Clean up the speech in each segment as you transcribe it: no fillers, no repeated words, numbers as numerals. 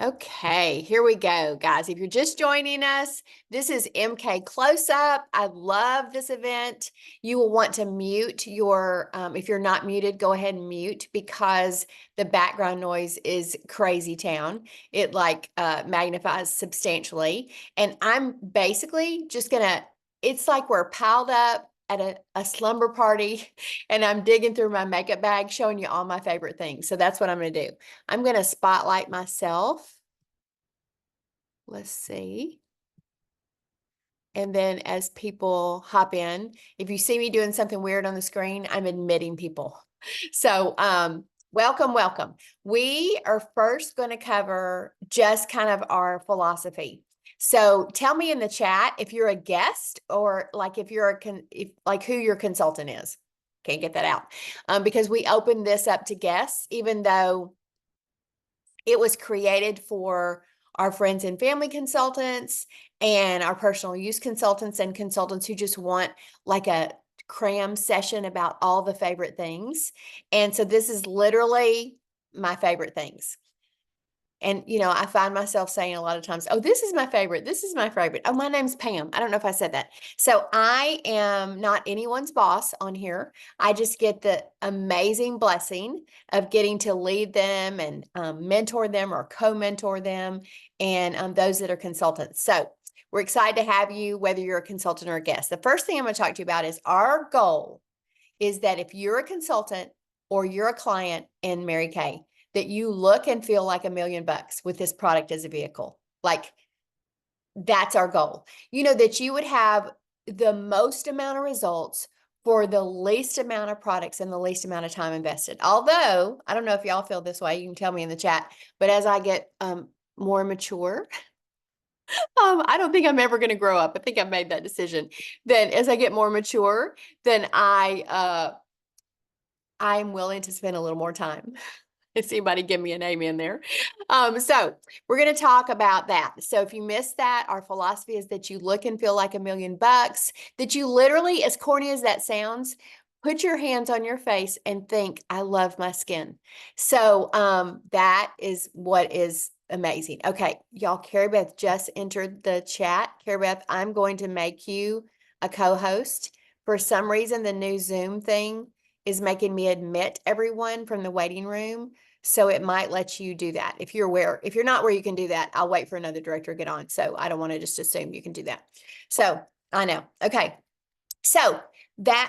Okay, here we go, guys. If you're just joining us, this is MK Closeup. I love this event. You will want to mute your, if you're not muted, go ahead and mute because the background noise is crazy town. It magnifies substantially. And I'm basically just gonna, it's like we're piled up at a slumber party and I'm digging through my makeup bag, showing you all my favorite things. So that's what I'm gonna do. I'm going to spotlight myself. Let's see. And then as people hop in, if you see me doing something weird on the screen, I'm admitting people. So, welcome, welcome. We are first going to cover just kind of our philosophy. So tell me in the chat if you're a guest or like if you're who your consultant is. Can't get that out because we opened this up to guests, even though it was created for our friends and family consultants and our personal use consultants and consultants who just want like a cram session about all the favorite things. And so this is literally my favorite things. And, I find myself saying a lot of times, oh, this is my favorite. This is my favorite. Oh, my name's Pam. I don't know if I said that. So I am not anyone's boss on here. I just get the amazing blessing of getting to lead them and mentor them or co-mentor them and those that are consultants. So we're excited to have you, whether you're a consultant or a guest. The first thing I'm going to talk to you about is our goal is that if you're a consultant or you're a client in Mary Kay, that you look and feel like $1,000,000 with this product as a vehicle. Like that's our goal. That you would have the most amount of results for the least amount of products and the least amount of time invested. Although, I don't know if y'all feel this way, you can tell me in the chat, but as I get more mature, I don't think I'm ever going to grow up. I think I've made that decision. Then as I get more mature, then I'm willing to spend a little more time. If anybody give me an amen there. So we're going to talk about that. So if you missed that, our philosophy is that you look and feel like $1,000,000, that you literally, as corny as that sounds, put your hands on your face and think, I love my skin. So that is what is amazing. Okay, y'all, Carrie Beth just entered the chat. Carrie Beth, I'm going to make you a co-host. For some reason, the new Zoom thing is making me admit everyone from the waiting room. So it might let you do that. If you're not where you can do that, I'll wait for another director to get on. So I don't want to just assume you can do that. So I know. Okay. So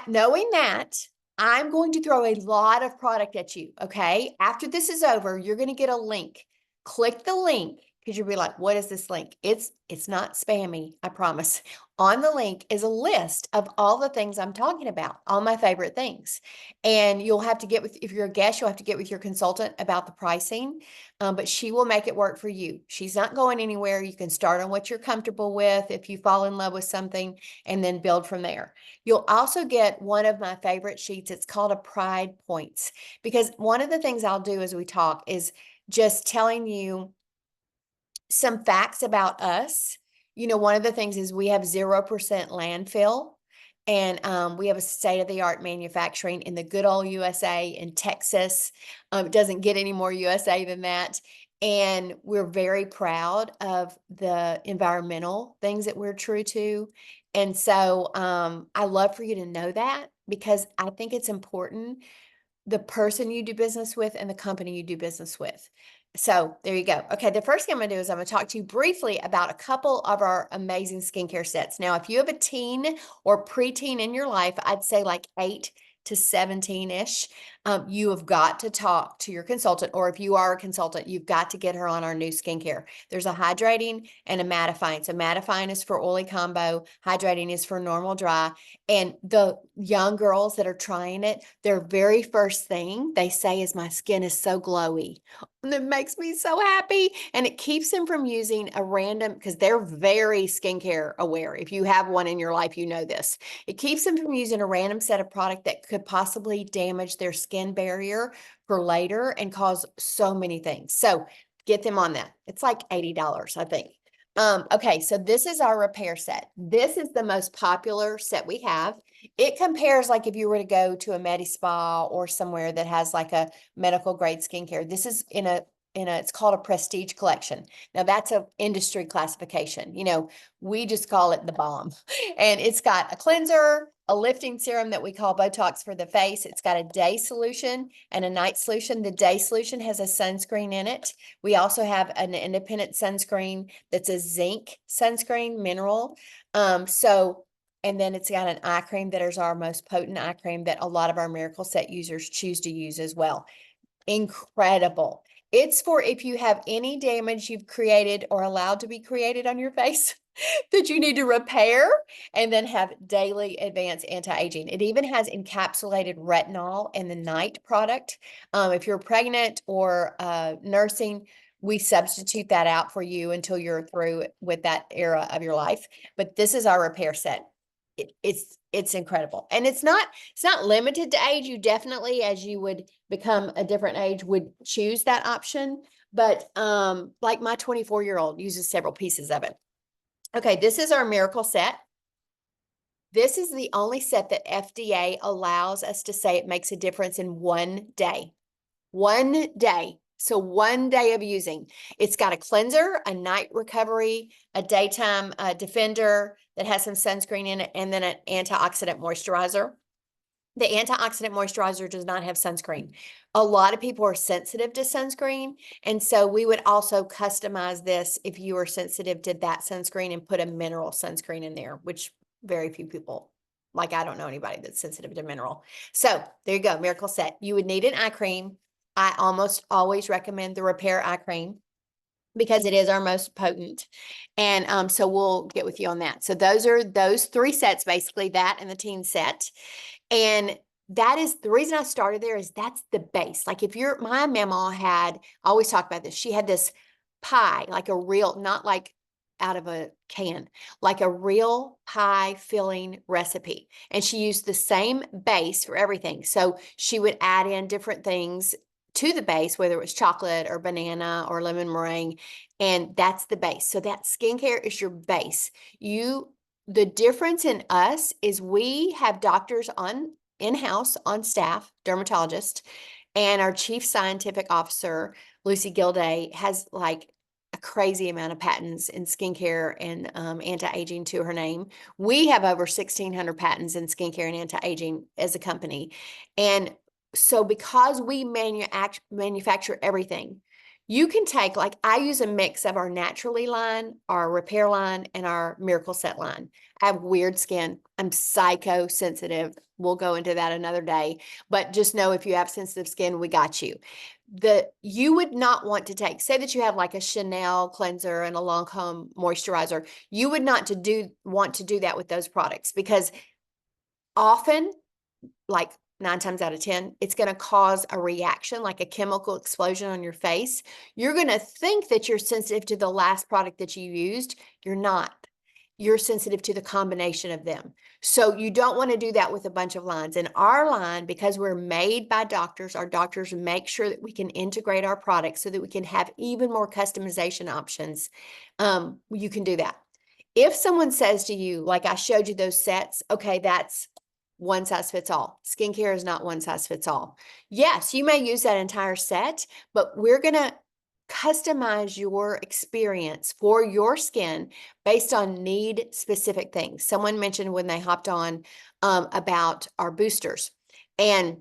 knowing that, I'm going to throw a lot of product at you. Okay. After this is over, you're going to get a link. Click the link because you'll be like, what is this link? It's not spammy, I promise. On the link is a list of all the things I'm talking about, all my favorite things. And you'll have to if you're a guest, you'll have to get with your consultant about the pricing, but she will make it work for you. She's not going anywhere. You can start on what you're comfortable with if you fall in love with something and then build from there. You'll also get one of my favorite sheets. It's called a Pride Points because one of the things I'll do as we talk is just telling you some facts about us. One of the things is we have 0% landfill and we have a state-of-the-art manufacturing in the good old USA in Texas. It doesn't get any more USA than that. And we're very proud of the environmental things that we're true to. And so I love for you to know that because I think it's important, the person you do business with and the company you do business with. So there you go. Okay, the first thing I'm going to do is I'm going to talk to you briefly about a couple of our amazing skincare sets. Now, if you have a teen or preteen in your life, I'd say like 8 to 17-ish, you have got to talk to your consultant, or if you are a consultant, you've got to get her on our new skincare. There's a hydrating and a mattifying. So mattifying is for oily combo, hydrating is for normal dry. And the young girls that are trying it, their very first thing they say is, my skin is so glowy. And it makes me so happy. And it keeps them from using a random, because they're very skincare aware. If you have one in your life, you know this. It keeps them from using a random set of product that could possibly damage their skin barrier for later and cause so many things. So get them on that. It's like $80, I think. Okay, so this is our repair set. This is the most popular set we have. It compares like if you were to go to a med spa or somewhere that has like a medical grade skincare. This is in a it's called a prestige collection. Now that's a industry classification. You know, we just call it the bomb. And it's got a cleanser, a lifting serum that we call Botox for the face. It's got a day solution and a night solution. The day solution has a sunscreen in it. We also have an independent sunscreen that's a zinc sunscreen mineral. And then it's got an eye cream that is our most potent eye cream that a lot of our Miracle Set users choose to use as well. Incredible. It's for if you have any damage you've created or allowed to be created on your face that you need to repair and then have daily advanced anti-aging. It even has encapsulated retinol in the night product. If you're pregnant or nursing, we substitute that out for you until you're through with that era of your life. But this is our repair set. It's incredible. And it's not limited to age. You definitely, as you would become a different age, would choose that option. But like my 24-year-old uses several pieces of it. Okay, this is our Miracle Set. This is the only set that FDA allows us to say it makes a difference in 1 day. 1 day. So 1 day of using. It's got a cleanser, a night recovery, a daytime defender that has some sunscreen in it, and then an antioxidant moisturizer. The antioxidant moisturizer does not have sunscreen. A lot of people are sensitive to sunscreen, and so we would also customize this if you are sensitive to that sunscreen and put a mineral sunscreen in there, which very few people, like I don't know anybody that's sensitive to mineral. So there you go, Miracle Set. You would need an eye cream. I almost always recommend the Repair Eye Cream because it is our most potent. And so we'll get with you on that. So those are those 3 sets, basically, that and the teen set. And that is the reason I started there, is that's the base. Like if my mama had, I always talk about this, she had this pie, like a real, not like out of a can, like a real pie filling recipe. And she used the same base for everything. So she would add in different things to the base, whether it was chocolate or banana or lemon meringue, and that's the base. So that skincare is your base. The difference in us is we have doctors in-house on staff, dermatologists, and our chief scientific officer, Lucy Gilday, has like a crazy amount of patents in skincare and anti-aging to her name. We have over 1,600 patents in skincare and anti-aging as a company. And so because we manufacture everything, you can take, like I use a mix of our Naturally line, our Repair line, and our Miracle Set line. I have weird skin. I'm psycho sensitive. We'll go into that another day, but just know if you have sensitive skin, we got you. You would not want to take, say that you have like a Chanel cleanser and a Lancome moisturizer. You would not want to do that with those products, because often, like 9 times out of 10, it's going to cause a reaction, like a chemical explosion on your face. You're going to think that you're sensitive to the last product that you used. You're not. You're sensitive to the combination of them. So you don't want to do that with a bunch of lines. In our line, because we're made by doctors, our doctors make sure that we can integrate our products so that we can have even more customization options. You can do that. If someone says to you, like I showed you those sets, okay, that's one size fits all. Skincare is not one size fits all. Yes, you may use that entire set, but we're going to customize your experience for your skin based on need specific things. Someone mentioned when they hopped on about our boosters. And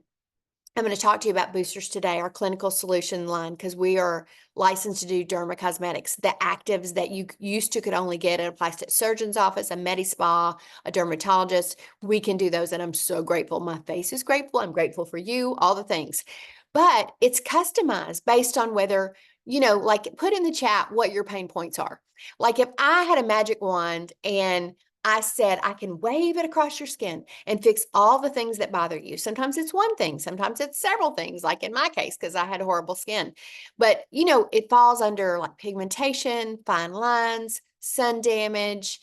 I'm going to talk to you about boosters today, our clinical solution line, because we are licensed to do dermocosmetics, the actives that you used to could only get at a plastic surgeon's office, a med spa, a dermatologist. We can do those, and I'm so grateful. My face is grateful. I'm grateful for you, all the things. But it's customized based on whether, like put in the chat what your pain points are. Like if I had a magic wand and I said, I can wave it across your skin and fix all the things that bother you. Sometimes it's one thing, sometimes it's several things, like in my case, because I had horrible skin. But, it falls under like pigmentation, fine lines, sun damage,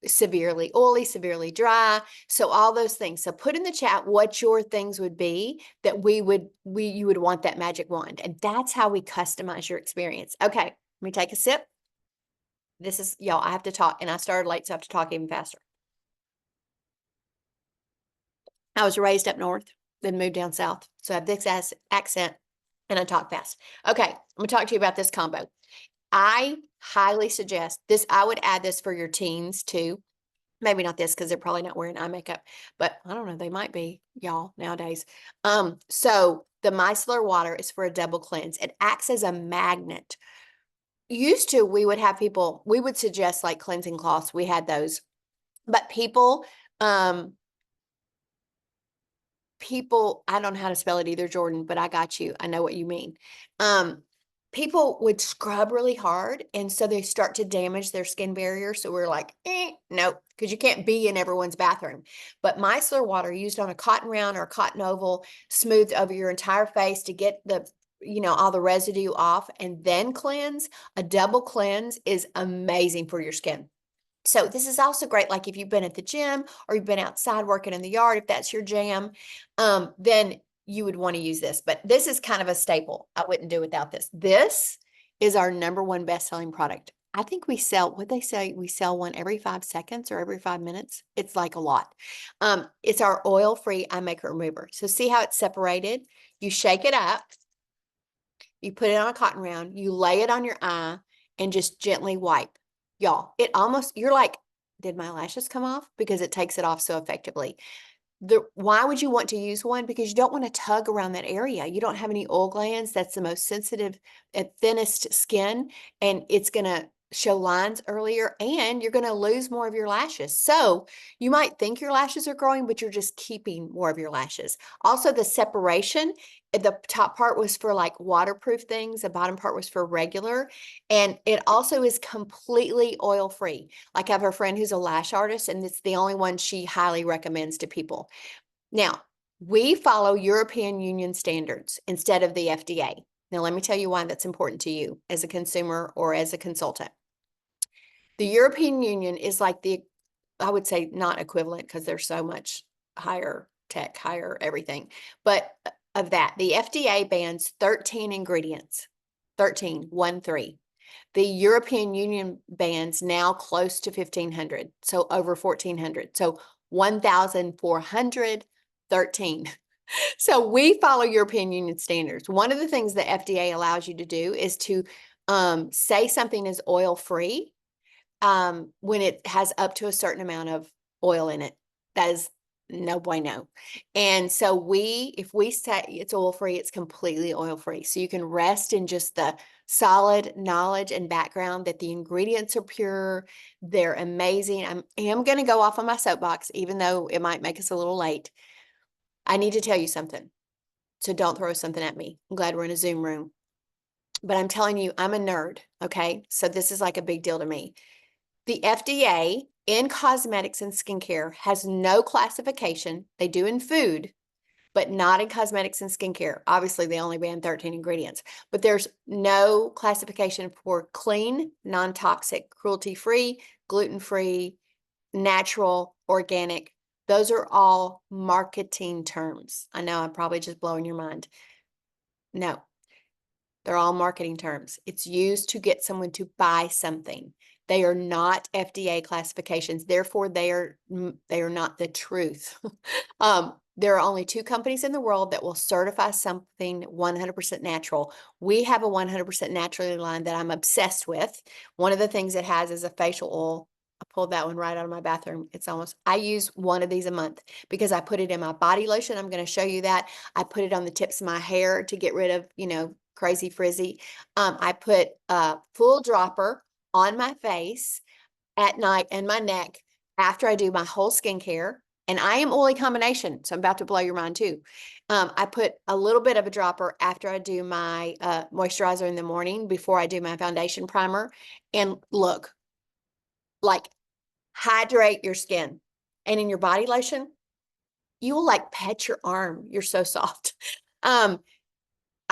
severely oily, severely dry. So all those things. So put in the chat what your things would be that you would want that magic wand. And that's how we customize your experience. Okay, let me take a sip. This is, y'all, I have to talk, and I started late, so I have to talk even faster. I was raised up north, then moved down south. So I have this accent and I talk fast. Okay, I'm gonna talk to you about this combo. I highly suggest this. I would add this for your teens too. Maybe not this because they're probably not wearing eye makeup, but I don't know. They might be, y'all, nowadays. So the micellar water is for a double cleanse. It acts as a magnet. Used to, we would have people, we would suggest like cleansing cloths. We had those, but um, people, I don't know how to spell it either, Jordan, but I got you. I know what you mean. Um, People would scrub really hard, and so they start to damage their skin barrier. So we're like, no, because you can't be in everyone's bathroom. But micellar water used on a cotton round or a cotton oval, smoothed over your entire face to get the all the residue off and then cleanse. A double cleanse is amazing for your skin. So this is also great, like if you've been at the gym or you've been outside working in the yard, if that's your jam, then you would want to use this. But this is kind of a staple. I wouldn't do without this. This is our number one best-selling product. I think we sell, what they say, we sell one every 5 seconds or every 5 minutes. It's like a lot. It's our oil-free eye makeup remover. So see how it's separated? You shake it up, you put it on a cotton round, you lay it on your eye and just gently wipe. Y'all, you're like, did my lashes come off? Because it takes it off so effectively. Why would you want to use one? Because you don't want to tug around that area. You don't have any oil glands. That's the most sensitive and thinnest skin, and it's going to show lines earlier, and you're going to lose more of your lashes. So you might think your lashes are growing, but you're just keeping more of your lashes. Also, the separation, the top part was for like waterproof things. The bottom part was for regular. And it also is completely oil free. Like I have a friend who's a lash artist, and it's the only one she highly recommends to people. Now, we follow European Union standards instead of the FDA. Now, let me tell you why that's important to you as a consumer or as a consultant. The European Union is like I would say not equivalent because they're so much higher tech, higher everything, but of that, the FDA bans 13 ingredients, 13, 1, 3. The European Union bans now close to 1,500, so over 1,400. So 1,413. So we follow European Union standards. One of the things the FDA allows you to do is to say something is oil-free when it has up to a certain amount of oil in it. That is no bueno. And so if we say it's oil-free, it's completely oil-free. So you can rest in just the solid knowledge and background that the ingredients are pure. They're amazing. I am going to go off on my soapbox, even though it might make us a little late. I need to tell you something. So don't throw something at me. I'm glad we're in a Zoom room. But I'm telling you, I'm a nerd. Okay. So this is like a big deal to me. The FDA in cosmetics and skincare has no classification. They do in food, but not in cosmetics and skincare. Obviously, they only ban 13 ingredients, but there's no classification for clean, non-toxic, cruelty-free, gluten-free, natural, organic. Those are all marketing terms. I know I'm probably just blowing your mind. No, they're all marketing terms. It's used to get someone to buy something. They are not FDA classifications. Therefore, they are not the truth. There are only 2 companies in the world that will certify something 100% natural. We have a 100% naturally line that I'm obsessed with. One of the things it has is a facial oil. I pulled that one right out of my bathroom. I use one of these a month because I put it in my body lotion. I'm going to show you that. I put it on the tips of my hair to get rid of, crazy frizzy. I put a full dropper on my face at night and my neck after I do my whole skincare. And I am oily combination, so I'm about to blow your mind too. I put a little bit of a dropper after I do my moisturizer in the morning before I do my foundation primer. And look, like hydrate your skin. And in your body lotion, you will like pet your arm. You're so soft.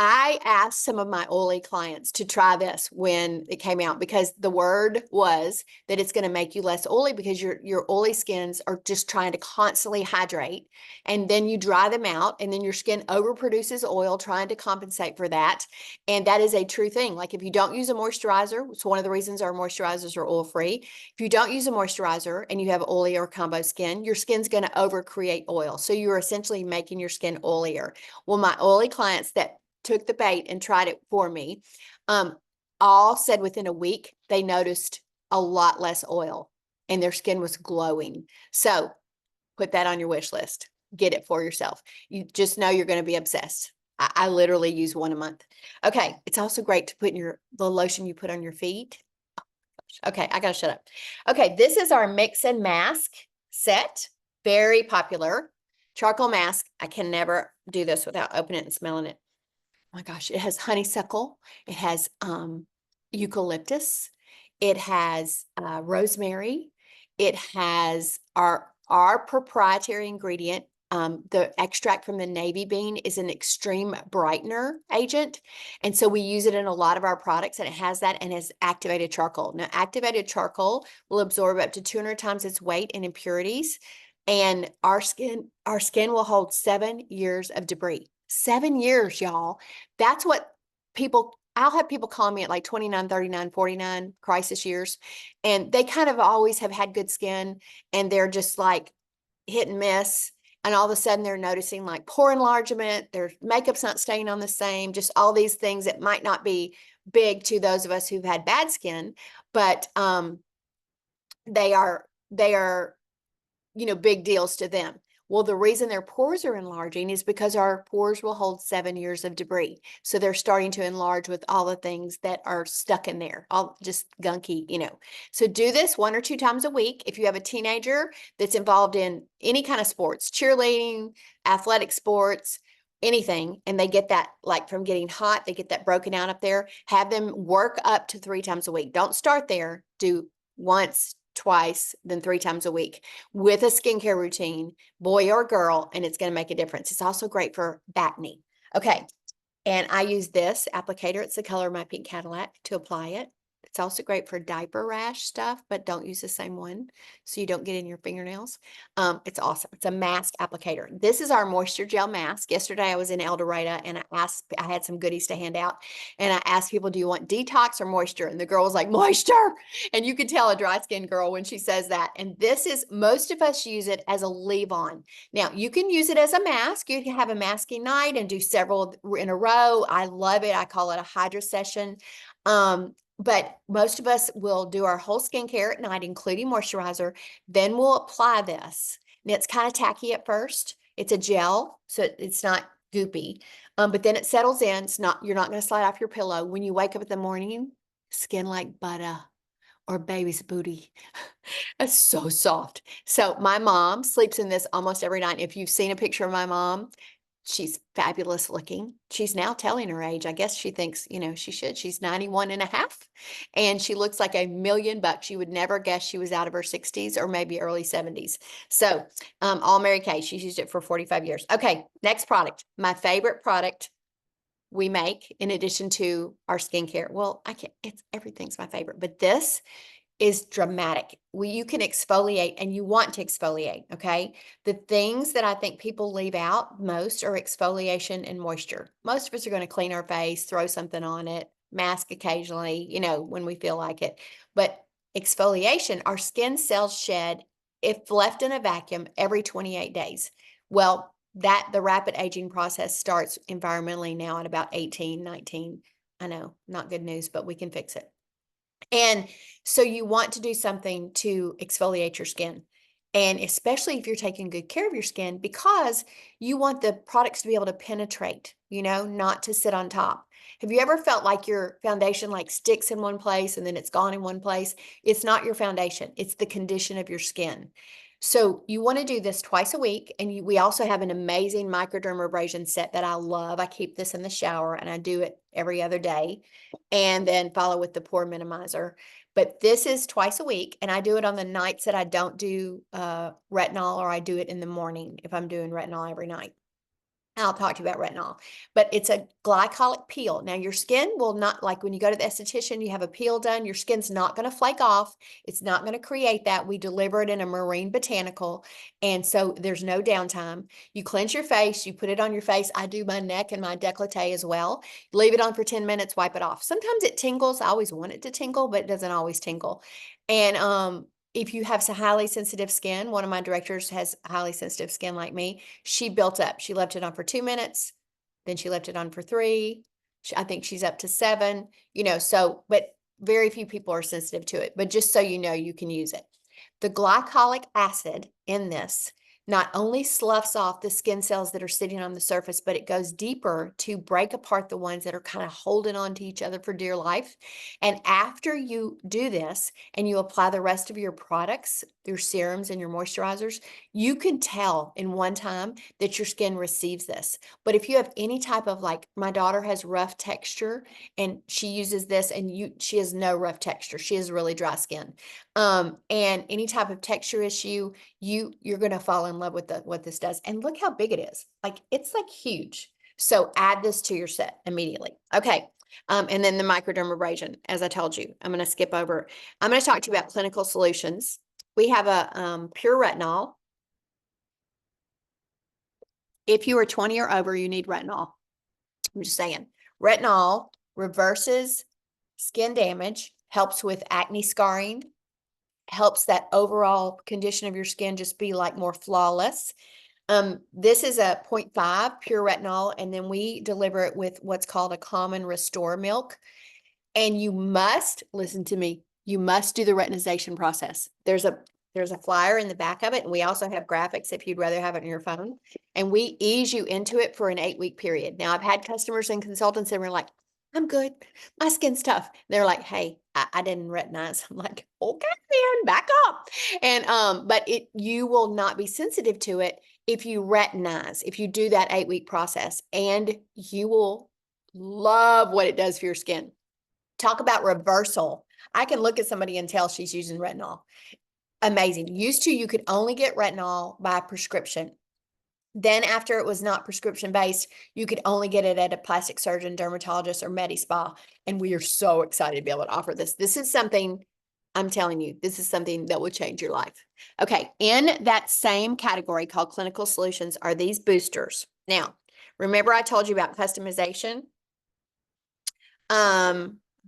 I asked some of my oily clients to try this when it came out because the word was that it's going to make you less oily because your oily skins are just trying to constantly hydrate, and then you dry them out and then your skin overproduces oil trying to compensate for that. And that is a true thing. Like if you don't use a moisturizer, it's one of the reasons our moisturizers are oil free. If you don't use a moisturizer and you have oily or combo skin, your skin's going to overcreate oil. So you're essentially making your skin oilier. Well, my oily clients that took the bait and tried it for me, all said within a week, they noticed a lot less oil and their skin was glowing. So put that on your wish list. Get it for yourself. You just know you're going to be obsessed. I literally use one a month. Okay. It's also great to put in the lotion you put on your feet. Okay. I got to shut up. Okay. This is our mix and mask set. Very popular. Charcoal mask. I can never do this without opening it and smelling it. Oh my gosh. It has honeysuckle. It has eucalyptus. It has rosemary. It has our proprietary ingredient. The extract from the navy bean is an extreme brightener agent. And so we use it in a lot of our products, and it has that and has activated charcoal. Now, activated charcoal will absorb up to 200 times its weight in impurities. And our skin will hold 7 years of debris. 7 years, y'all. That's what I'll have people call me at like 29, 39, 49 crisis years, and they kind of always have had good skin, and they're just like hit and miss. And all of a sudden they're noticing like pore enlargement, their makeup's not staying on the same, just all these things that might not be big to those of us who've had bad skin, but they are big deals to them. Well, the reason their pores are enlarging is because our pores will hold 7 years of debris. So they're starting to enlarge with all the things that are stuck in there, all just gunky, So do this 1 or 2 times a week. If you have a teenager that's involved in any kind of sports, cheerleading, athletic sports, anything, and they get that, like from getting hot, they get that broken out up there, have them work up to 3 times a week. Don't start there. Do once, twice, then 3 times a week with a skincare routine, boy or girl, and it's going to make a difference. It's also great for acne. Okay. And I use this applicator. It's the color of my pink Cadillac to apply it. It's also great for diaper rash stuff, but don't use the same one so you don't get in your fingernails. It's awesome. It's a mask applicator. This is our moisture gel mask. Yesterday I was in El Dorado and I had some goodies to hand out, and I asked people, do you want detox or moisture? And the girl was like, moisture. And you can tell a dry skin girl when she says that. And most of us use it as a leave-on. Now, you can use it as a mask. You can have a masking night and do several in a row. I love it. I call it a hydra session. But most of us will do our whole skincare at night, including moisturizer. Then we'll apply this. And it's kind of tacky at first. It's a gel, so it's not goopy. But then it settles in. You're not going to slide off your pillow. When you wake up in the morning, skin like butter or baby's booty. It's so soft. So my mom sleeps in this almost every night. If you've seen a picture of my mom, she's fabulous looking. She's now telling her age. I guess she thinks, she should. She's 91 and a half, and she looks like $1,000,000. You would never guess she was out of her 60s or maybe early 70s. So all Mary Kay, she's used it for 45 years. Okay, next product. My favorite product we make in addition to our skincare. Well, everything's my favorite, but this is dramatic. You can exfoliate, and you want to exfoliate, okay? The things that I think people leave out most are exfoliation and moisture. Most of us are going to clean our face, throw something on it, mask occasionally, when we feel like it. But exfoliation, our skin cells shed, if left in a vacuum, every 28 days. Well, the rapid aging process starts environmentally now at about 18, 19. I know, not good news, but we can fix it. And so you want to do something to exfoliate your skin. And especially if you're taking good care of your skin, because you want the products to be able to penetrate, not to sit on top. Have you ever felt like your foundation like sticks in one place and then it's gone in one place? It's not your foundation. It's the condition of your skin. So you want to do this twice a week. And we also have an amazing microdermabrasion set that I love. I keep this in the shower and I do it every other day, and then follow with the pore minimizer. But this is twice a week, and I do it on the nights that I don't do retinol, or I do it in the morning if I'm doing retinol every night. I'll talk to you about retinol, but it's a glycolic peel. Now, your skin will not, like when you go to the esthetician, you have a peel done, your skin's not going to flake off. It's not going to create that. We deliver it in a marine botanical, and so there's no downtime. You cleanse your face, you put it on your face. I do my neck and my décolleté as well. Leave it on for 10 minutes, wipe it off. Sometimes it tingles. I always want it to tingle, but it doesn't always tingle. And if you have some highly sensitive skin, one of my directors has highly sensitive skin like me. She built up. She left it on for 2 minutes, then she left it on for 3. I think she's up to 7, so, but very few people are sensitive to it, but just so you know, you can use it. The glycolic acid in this not only sloughs off the skin cells that are sitting on the surface, but it goes deeper to break apart the ones that are kind of holding on to each other for dear life. And after you do this and you apply the rest of your products, your serums and your moisturizers, you can tell in one time that your skin receives this. But if you have any type of, like, my daughter has rough texture and she uses this, and she has no rough texture. She has really dry skin. And any type of texture issue, you're going to fall in love with what this does. And look how big it is. Like, it's like huge. So add this to your set immediately. Okay. And then the microdermabrasion, as I told you, I'm going to skip over. I'm going to talk to you about clinical solutions. We have a pure retinol. If you are 20 or over, you need retinol. I'm just saying. Retinol reverses skin damage, helps with acne scarring, helps that overall condition of your skin just be like more flawless. This is a 0.5 pure retinol, and then we deliver it with what's called a common restore milk. And you must, listen to me, you must do the retinization process. There's a flyer in the back of it, and we also have graphics if you'd rather have it on your phone. And we ease you into it for an 8-week period. Now, I've had customers and consultants that were like, I'm good. My skin's tough. They're like, hey, I didn't retinize. I'm like, okay, man, back up. And but you will not be sensitive to it if you retinize, if you do that 8-week process, and you will love what it does for your skin. Talk about reversal. I can look at somebody and tell she's using retinol. Amazing. Used to, you could only get retinol by prescription. Then after it was not prescription based, you could only get it at a plastic surgeon, dermatologist, or med spa. And we are so excited to be able to offer this. This is something, I'm telling you, this is something that will change your life. Okay. In that same category called clinical solutions are these boosters. Now, remember I told you about customization?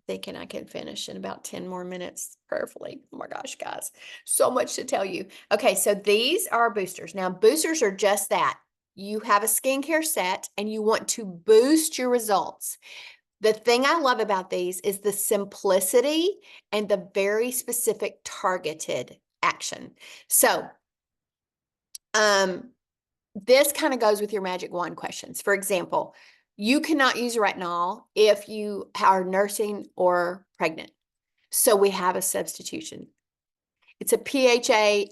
Thinking I can finish in about 10 more minutes prayerfully. Oh my gosh, guys, so much to tell you. Okay, so these are boosters. Now, boosters are just that. You have a skincare set and you want to boost your results. The thing I love about these is the simplicity and the very specific targeted action. So, this kind of goes with your magic wand questions. For example, you cannot use retinol if you are nursing or pregnant. So we have a substitution. It's a PHA-AHA,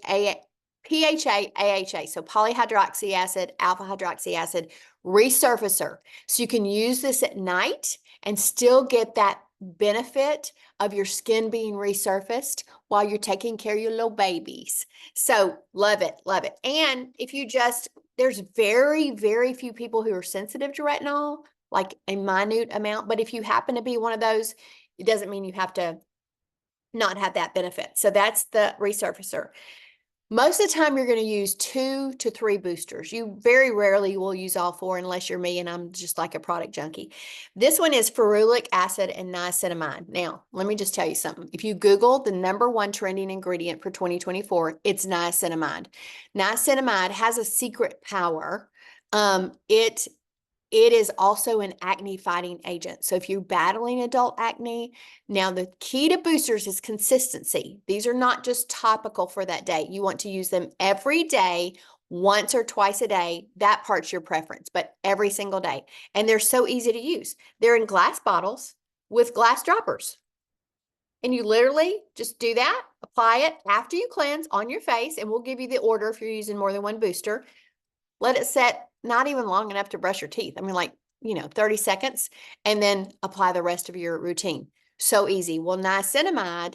so polyhydroxy acid, alpha hydroxy acid resurfacer. So you can use this at night and still get that benefit of your skin being resurfaced while you're taking care of your little babies. So love it, love it. And if you there's very, very few people who are sensitive to retinol, like a minute amount. But if you happen to be one of those, it doesn't mean you have to not have that benefit. So that's the resurfacer. Most of the time, you're going to use 2 to 3 boosters. You very rarely will use all 4 unless you're me and I'm just like a product junkie. This one is ferulic acid and niacinamide. Now, let me just tell you something. If you Google the #1 trending ingredient for 2024, it's niacinamide. Niacinamide has a secret power. It is also an acne fighting agent. So if you're battling adult acne, now the key to boosters is consistency. These are not just topical for that day. You want to use them every day, once or twice a day. That part's your preference, but every single day. And they're so easy to use. They're in glass bottles with glass droppers. And you literally just do that, apply it after you cleanse on your face, and we'll give you the order if you're using more than one booster. Let it set not even long enough to brush your teeth. I mean, like, 30 seconds, and then apply the rest of your routine. So easy. Well, niacinamide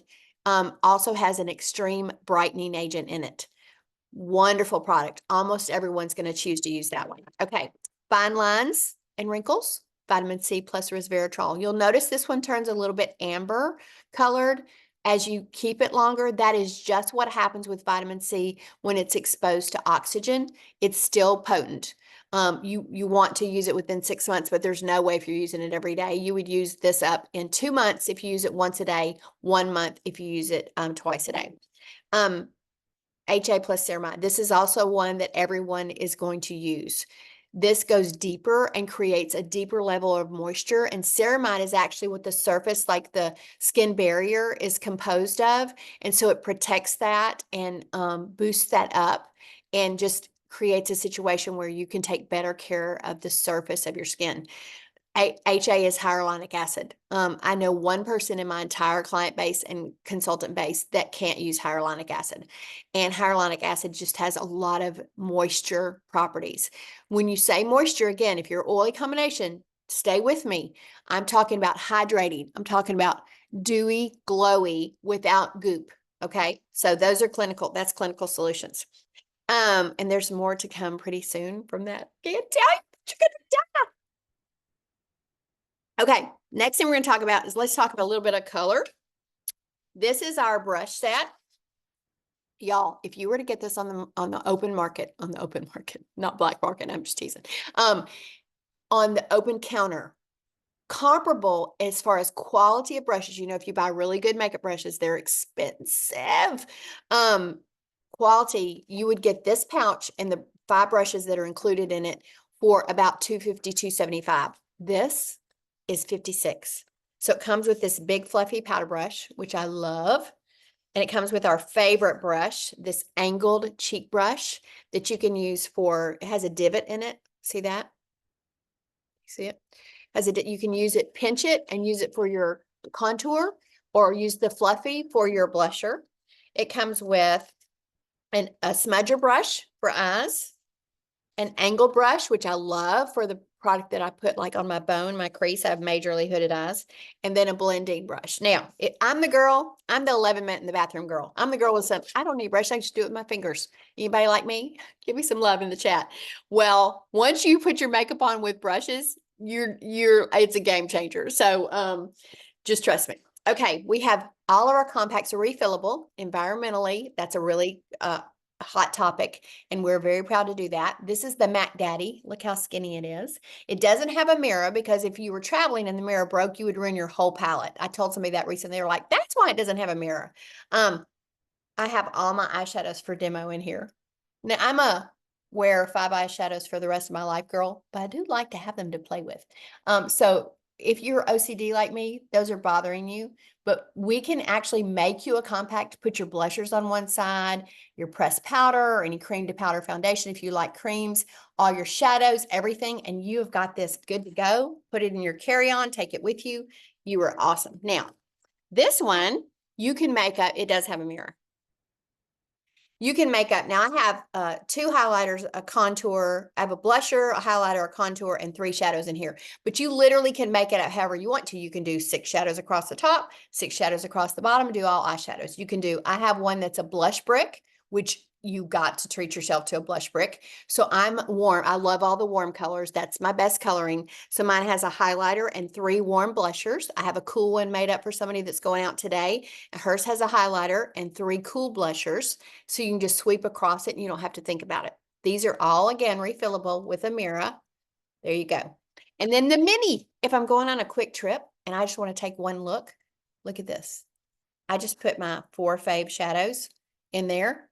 also has an extreme brightening agent in it. Wonderful product. Almost everyone's going to choose to use that one. Okay. Fine lines and wrinkles, vitamin C plus resveratrol. You'll notice this one turns a little bit amber colored as you keep it longer. That is just what happens with vitamin C when it's exposed to oxygen. It's still potent. You want to use it within 6 months, but there's no way if you're using it every day. You would use this up in 2 months if you use it once a day, 1 month if you use it twice a day. HA plus ceramide. This is also one that everyone is going to use. This goes deeper and creates a deeper level of moisture. And ceramide is actually what the surface, like the skin barrier, is composed of. And so it protects that and boosts that up and just creates a situation where you can take better care of the surface of your skin. HA is hyaluronic acid. I know one person in my entire client base and consultant base that can't use hyaluronic acid. And hyaluronic acid just has a lot of moisture properties. When you say moisture, again, if you're oily combination, stay with me. I'm talking about hydrating. I'm talking about dewy, glowy without goop. Okay. So those are that's clinical solutions. And there's more to come pretty soon from that. Can't tell you what you're gonna die. Okay, next thing we're going to talk about is let's talk about a little bit of color. This is our brush set. Y'all, if you were to get this on the open market, not black market, I'm just teasing. On the open counter, comparable as far as quality of brushes, you know, if you buy really good makeup brushes, they're expensive. Quality, you would get this pouch and the 5 brushes that are included in it for about $250, $275. This is $56. So it comes with this big fluffy powder brush, which I love. And it comes with our favorite brush, this angled cheek brush that you can use for, it has a divot in it. See that? See it? You can use it, pinch it and use it for your contour or use the fluffy for your blusher. It comes with a smudger brush for eyes, an angle brush, which I love for the product that I put like on my bone, my crease. I have majorly hooded eyes, and then a blending brush. Now, I'm the girl, I'm the 11-minute in the bathroom girl. I'm the girl with some, I don't need brush, I just do it with my fingers. Anybody like me? Give me some love in the chat. Well, once you put your makeup on with brushes, it's a game changer. So just trust me. Okay, we have all of our compacts are refillable environmentally. That's a really hot topic, and we're very proud to do that. This is the Mac Daddy. Look how skinny it is. It doesn't have a mirror because if you were traveling and the mirror broke, you would ruin your whole palette. I told somebody that recently. They were like, that's why it doesn't have a mirror. I have all my eyeshadows for demo in here. Now, I'm a wear 5 eyeshadows for the rest of my life girl, but I do like to have them to play with. So if you're OCD like me, those are bothering you, but we can actually make you a compact, put your blushers on one side, your pressed powder or any cream to powder foundation if you like creams, all your shadows, everything, and you have got this good to go. Put it in your carry-on, take it with you. You are awesome. Now, this one, you can make up, it does have a mirror. You can make up. Now I have 2 highlighters, a contour, I have a blusher, a highlighter, a contour, and 3 shadows in here. But you literally can make it up however you want to. You can do 6 shadows across the top, 6 shadows across the bottom, do all eyeshadows. You can do, I have one that's a blush brick, which you got to treat yourself to a blush brick. So I'm warm. I love all the warm colors. That's my best coloring. So mine has a highlighter and 3 warm blushers. I have a cool one made up for somebody that's going out today. Hers has a highlighter and 3 cool blushers. So you can just sweep across it and you don't have to think about it. These are all, again, refillable with a mirror. There you go. And then the mini, if I'm going on a quick trip and I just want to take one look at this. I just put my 4 fave shadows in there.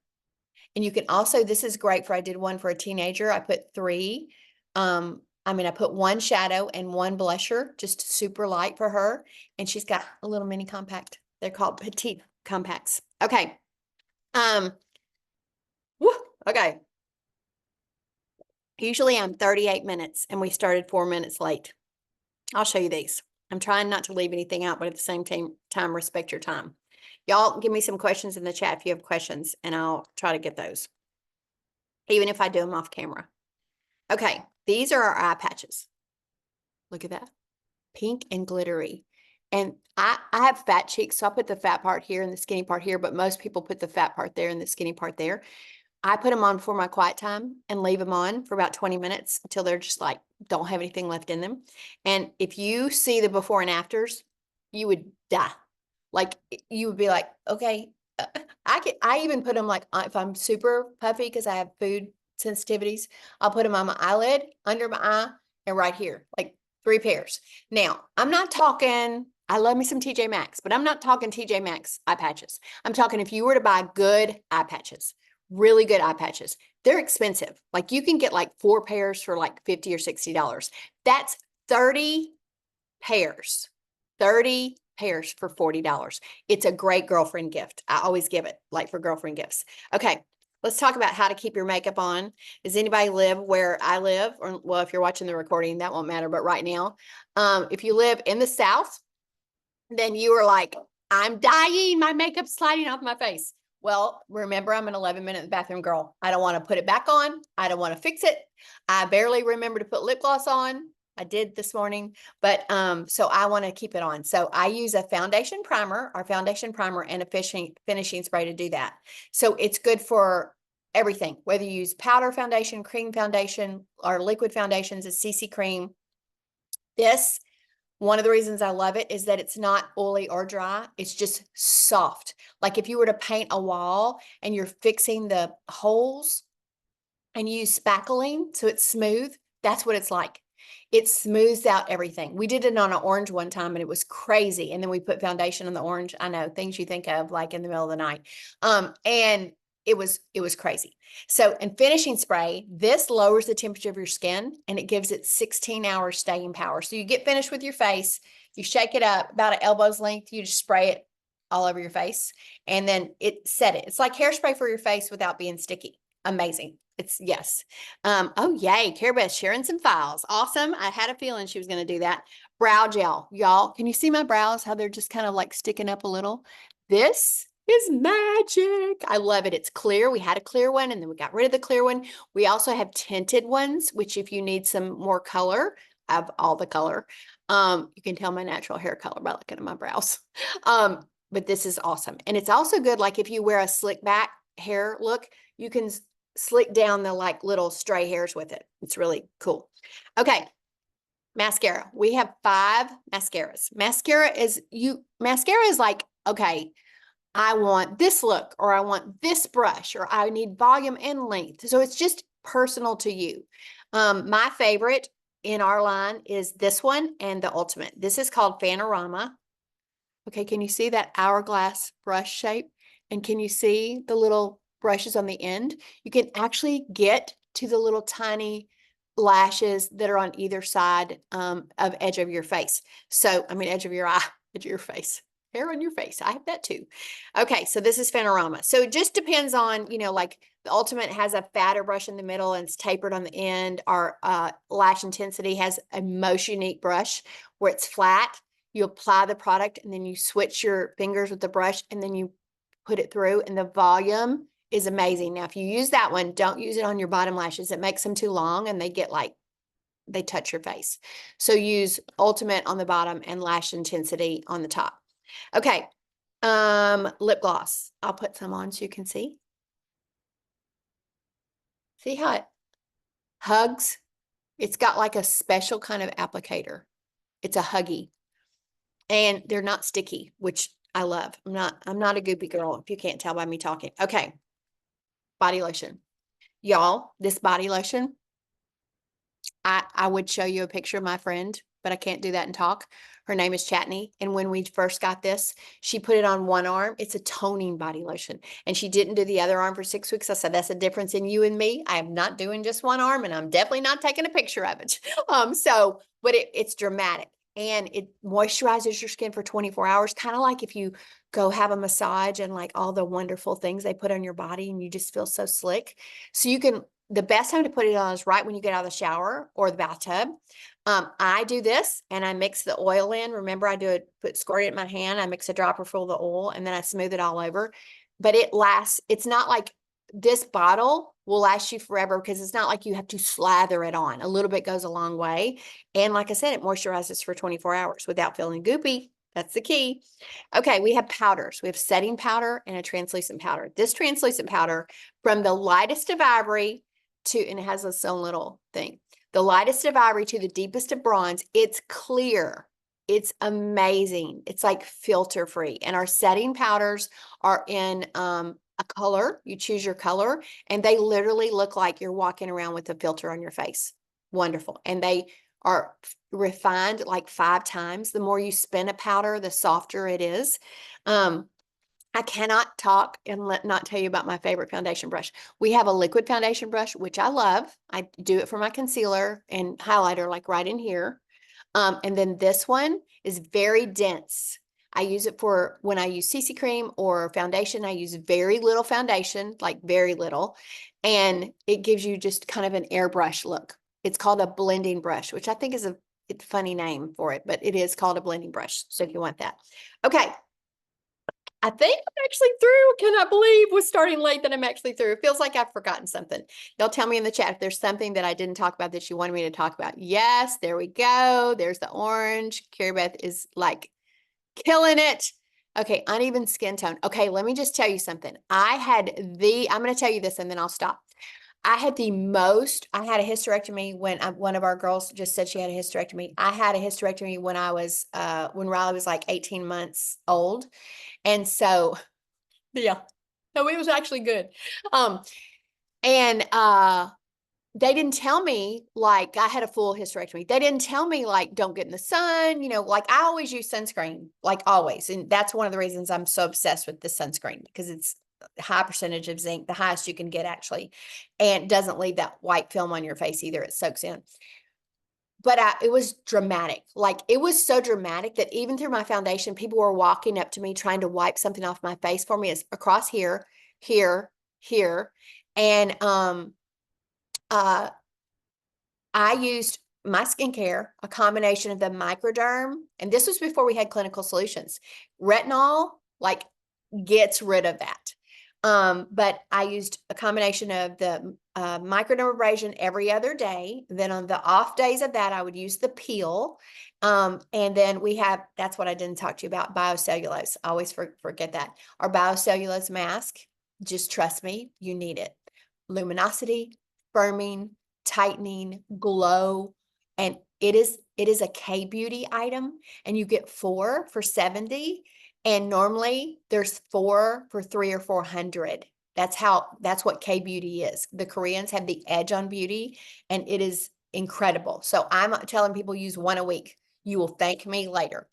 And you can also, this is great for, I did one for a teenager. I put 3. I put 1 shadow and 1 blusher, just super light for her. And she's got a little mini compact. They're called petite compacts. Okay. Okay. Usually I'm 38 minutes and we started 4 minutes late. I'll show you these. I'm trying not to leave anything out, but at the same time, respect your time. Y'all give me some questions in the chat if you have questions and I'll try to get those, even if I do them off camera. Okay, these are our eye patches. Look at that. Pink and glittery. And I have fat cheeks, so I put the fat part here and the skinny part here, but most people put the fat part there and the skinny part there. I put them on before my quiet time and leave them on for about 20 minutes until they're just like, don't have anything left in them. And if you see the before and afters, you would die. Like you would be like, okay, I even put them like, if I'm super puffy because I have food sensitivities, I'll put them on my eyelid, under my eye, and right here, like 3 pairs. Now, I'm not talking, I love me some TJ Maxx, but I'm not talking TJ Maxx eye patches. I'm talking if you were to buy good eye patches, really good eye patches, they're expensive. Like you can get like 4 pairs for like $50 or $60. That's 30 pairs. 30 pairs for $40. It's a great girlfriend gift. I always give it like for girlfriend gifts. Okay, let's talk about how to keep your makeup on. Does anybody live where I live? Or, well, if you're watching the recording, that won't matter. But right now, if you live in the South, then you are like, I'm dying. My makeup's sliding off my face. Well, remember, I'm an 11-minute bathroom girl. I don't want to put it back on. I don't want to fix it. I barely remember to put lip gloss on. I did this morning, but so I want to keep it on. So I use a foundation primer, our foundation primer, and a finishing spray to do that. So it's good for everything, whether you use powder foundation, cream foundation, or liquid foundations, a CC cream. This, one of the reasons I love it is that it's not oily or dry. It's just soft. Like if you were to paint a wall and you're fixing the holes and you use spackling so it's smooth, that's what it's like. It smooths out everything. We did it on an orange one time and it was crazy. And then we put foundation on the orange. I know, things you think of like in the middle of the night. And it was crazy. So, and finishing spray, this lowers the temperature of your skin and it gives it 16 hours staying power. So you get finished with your face, you shake it up about an elbow's length, you just spray it all over your face and then set it. It's like hairspray for your face without being sticky. Amazing. It's yes. Oh, yay. Care Bear's sharing some files. Awesome. I had a feeling she was going to do that. Brow gel. Y'all, can you see my brows? How they're just kind of like sticking up a little? This is magic. I love it. It's clear. We had a clear one and then we got rid of the clear one. We also have tinted ones, which if you need some more color, I have all the color. You can tell my natural hair color by looking at my brows. But this is awesome. And it's also good. Like if you wear a slick back hair look, you can slick down the like little stray hairs with it. It's really cool. Okay. Mascara. We have 5 mascaras. Mascara is like, okay, I want this look, or I want this brush, or I need volume and length. So it's just personal to you. My favorite in our line is this one and the Ultimate. This is called Panorama. Okay, can you see that hourglass brush shape? And can you see the little brushes on the end? You can actually get to the little tiny lashes that are on either side of edge of your face. So, I mean, edge of your eye, edge of your face, hair on your face. I have that too. Okay, so this is Panorama. So it just depends on, like the Ultimate has a fatter brush in the middle and it's tapered on the end. Our Lash Intensity has a Most Unique brush where it's flat. You apply the product and then you switch your fingers with the brush and then you put it through and the volume is amazing. Now, if you use that one, don't use it on your bottom lashes. It makes them too long and they get like, they touch your face. So use Ultimate on the bottom and Lash Intensity on the top. Okay. Lip gloss. I'll put some on so you can see. See how it hugs? It's got like a special kind of applicator. It's a huggy. And they're not sticky, which I love. I'm not a goopy girl, if you can't tell by me talking. Okay. Body lotion. Y'all, this body lotion, I would show you a picture of my friend, but I can't do that and talk. Her name is Chatney. And when we first got this, she put it on one arm. It's a toning body lotion. And she didn't do the other arm for 6 weeks. I said, that's a difference in you and me. I am not doing just one arm and I'm definitely not taking a picture of it. But it's dramatic. And it moisturizes your skin for 24 hours, kind of like if you go have a massage and like all the wonderful things they put on your body and you just feel so slick. So the best time to put it on is right when you get out of the shower or the bathtub. I do this and I mix the oil in. Remember, squirt it in my hand. I mix a dropper full of the oil and then I smooth it all over. But it lasts. It's not like this bottle will last you forever because it's not like you have to slather it on. A little bit goes a long way. And like I said, it moisturizes for 24 hours without feeling goopy. That's the key. Okay, we have powders. We have setting powder and a translucent powder. This translucent powder, from the lightest of ivory and it has its own little thing. The lightest of ivory to the deepest of bronze, it's clear. It's amazing. It's like filter free. And our setting powders are in a color. You choose your color and they literally look like you're walking around with a filter on your face. Wonderful. And they are refined like 5 times. The more you spin a powder, the softer it is. I cannot talk and not tell you about my favorite foundation brush. We have a liquid foundation brush, which I love. I do it for my concealer and highlighter, like right in here. And then this one is very dense. I use it for when I use CC cream or foundation. I use very little foundation, like very little, and it gives you just kind of an airbrush look. It's called a blending brush, which I think is a funny name for it, but it is called a blending brush. So if you want that. Okay. I think I'm actually through. Cannot believe we're starting late that I'm actually through. It feels like I've forgotten something. Y'all tell me in the chat if there's something that I didn't talk about that you wanted me to talk about. Yes, there we go. There's the orange. Carrie Beth is like killing it. Okay, uneven skin tone. Okay, let me just tell you something. I'm going to tell you this and then I'll stop. I had a hysterectomy when one of our girls just said she had a hysterectomy. I had a hysterectomy when when Riley was like 18 months old. And so, yeah, no, it was actually good. Um, and they didn't tell me like I had a full hysterectomy. They didn't tell me like don't get in the sun, like I always use sunscreen, like always. And that's one of the reasons I'm so obsessed with the sunscreen because it's a high percentage of zinc, the highest you can get actually, and doesn't leave that white film on your face either. It soaks in. But it was dramatic. Like it was so dramatic that even through my foundation, people were walking up to me trying to wipe something off my face for me. It's across here, here, here. And uh I used my skincare, a combination of the microderm, and this was before we had clinical solutions. Retinol, like gets rid of that. But I used a combination of the microdermabrasion every other day. Then on the off days of that, I would use the peel. And then that's what I didn't talk to you about, biocellulose. I always forget that. Our biocellulose mask, just trust me, you need it. Luminosity, firming, tightening, glow, and it is a K-beauty item, and you get 4 for $70. And normally there's 4 for $300 or $400. That's what K-beauty is. The Koreans have the edge on beauty and it is incredible. So I'm telling people use 1 a week. You will thank me later.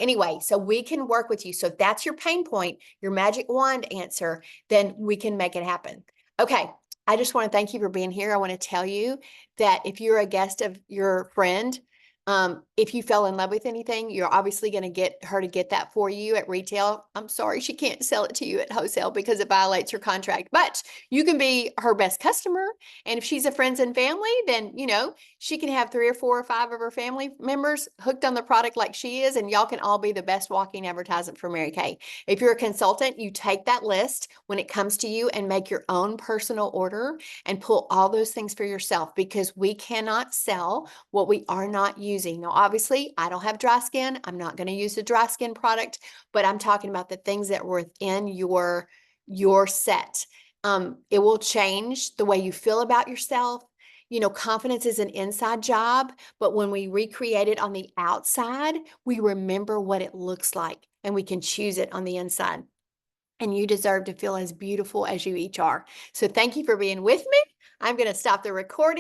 Anyway, so we can work with you. So if that's your pain point, your magic wand answer, then we can make it happen. Okay. I just want to thank you for being here. I want to tell you that if you're a guest of your friend, if you fell in love with anything, you're obviously going to get her to get that for you at retail. I'm sorry, she can't sell it to you at wholesale because it violates her contract, but you can be her best customer. And if she's a friends and family, then, she can have 3 or 4 or 5 of her family members hooked on the product like she is, and y'all can all be the best walking advertisement for Mary Kay. If you're a consultant, you take that list when it comes to you and make your own personal order and pull all those things for yourself because we cannot sell what we are not using. Now, obviously, I don't have dry skin. I'm not going to use a dry skin product, but I'm talking about the things that were within your set. It will change the way you feel about yourself. Confidence is an inside job, but when we recreate it on the outside, we remember what it looks like and we can choose it on the inside. And you deserve to feel as beautiful as you each are. So thank you for being with me. I'm going to stop the recording.